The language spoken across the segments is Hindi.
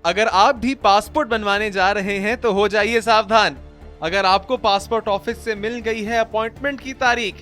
अगर आप भी पासपोर्ट बनवाने जा रहे हैं तो हो जाइए सावधान। अगर आपको पासपोर्ट ऑफिस से मिल गई है अपॉइंटमेंट की तारीख,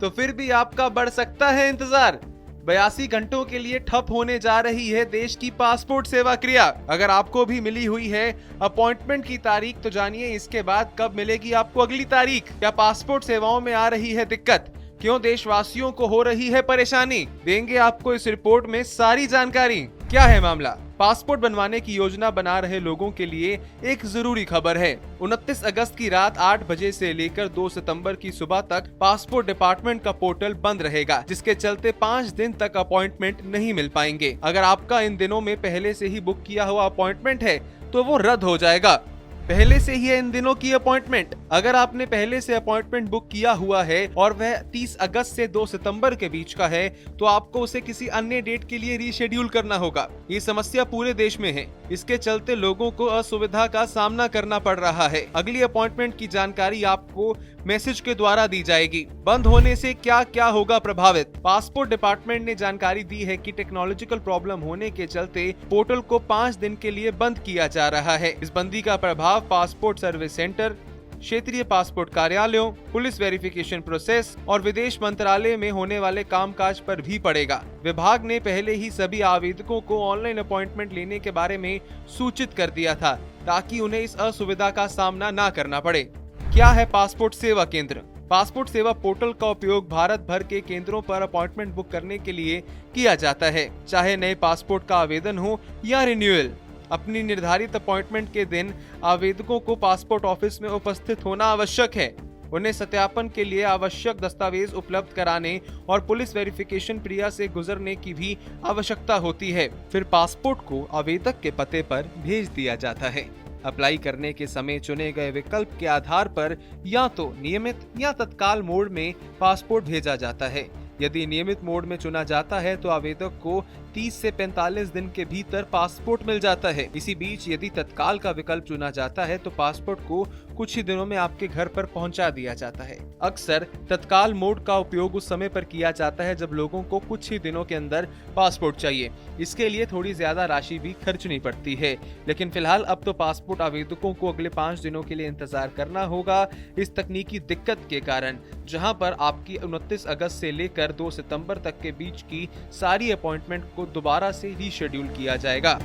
तो फिर भी आपका बढ़ सकता है इंतजार। 82 घंटों के लिए ठप होने जा रही है देश की पासपोर्ट सेवा क्रिया। अगर आपको भी मिली हुई है अपॉइंटमेंट की तारीख, तो जानिए इसके बाद कब मिलेगी आपको अगली तारीख। क्या पासपोर्ट सेवाओं में आ रही है दिक्कत? क्यों देशवासियों को हो रही है परेशानी? देंगे आपको इस रिपोर्ट में सारी जानकारी। क्या है मामला? पासपोर्ट बनवाने की योजना बना रहे लोगों के लिए एक जरूरी खबर है। 29 अगस्त की रात 8 बजे से लेकर 2 सितंबर की सुबह तक पासपोर्ट डिपार्टमेंट का पोर्टल बंद रहेगा, जिसके चलते 5 दिन तक अपॉइंटमेंट नहीं मिल पाएंगे। अगर आपका इन दिनों में पहले से ही बुक किया हुआ अपॉइंटमेंट है तो वो रद्द हो जाएगा। पहले से ही है इन दिनों की अपॉइंटमेंट। अगर आपने पहले से अपॉइंटमेंट बुक किया हुआ है और वह 30 अगस्त से 2 सितंबर के बीच का है, तो आपको उसे किसी अन्य डेट के लिए रीशेड्यूल करना होगा। ये समस्या पूरे देश में है। इसके चलते लोगों को असुविधा का सामना करना पड़ रहा है। अगली अपॉइंटमेंट की जानकारी आपको मैसेज के द्वारा दी जाएगी। बंद होने से क्या क्या होगा प्रभावित? पासपोर्ट डिपार्टमेंट ने जानकारी दी है कि टेक्नोलॉजिकल प्रॉब्लम होने के चलते पोर्टल को 5 दिन के लिए बंद किया जा रहा है। इस बंदी का प्रभाव पासपोर्ट सर्विस सेंटर, क्षेत्रीय पासपोर्ट कार्यालयों, पुलिस वेरिफिकेशन प्रोसेस और विदेश मंत्रालय में होने वाले कामकाज पर भी पड़ेगा। विभाग ने पहले ही सभी आवेदकों को ऑनलाइन अपॉइंटमेंट लेने के बारे में सूचित कर दिया था, ताकि उन्हें इस असुविधा का सामना न करना पड़े। क्या है पासपोर्ट सेवा केंद्र? पासपोर्ट सेवा पोर्टल का उपयोग भारत भर के केंद्रों पर अपॉइंटमेंट बुक करने के लिए किया जाता है, चाहे नए पासपोर्ट का आवेदन हो या रिन्यूअल। अपनी निर्धारित अपॉइंटमेंट के दिन आवेदकों को पासपोर्ट ऑफिस में उपस्थित होना आवश्यक है। उन्हें सत्यापन के लिए आवश्यक दस्तावेज उपलब्ध कराने और पुलिस वेरिफिकेशन प्रक्रिया से गुजरने की भी आवश्यकता होती है। फिर पासपोर्ट को आवेदक के पते पर भेज दिया जाता है। अप्लाई करने के समय चुने गए विकल्प के आधार पर या तो नियमित या तत्काल मोड में पासपोर्ट भेजा जाता है। यदि नियमित मोड में चुना जाता है तो आवेदक को 30 से 45 दिन के भीतर पासपोर्ट मिल जाता है। इसी बीच यदि तत्काल का विकल्प चुना जाता है तो पासपोर्ट को कुछ ही दिनों में आपके घर पर पहुंचा दिया जाता है। अक्सर तत्काल मोड का उपयोग उस समय पर किया जाता है जब लोगों को कुछ ही दिनों के अंदर पासपोर्ट चाहिए। इसके लिए थोड़ी ज्यादा राशि भी खर्चनी पड़ती है, लेकिन फिलहाल अब तो पासपोर्ट आवेदकों को अगले 5 दिनों के लिए इंतजार करना होगा इस तकनीकी दिक्कत के कारण, जहां पर आपकी 29 अगस्त से लेकर 2 सितंबर तक के बीच की सारी अपॉइंटमेंट को दोबारा से रीशेड्यूल किया जाएगा।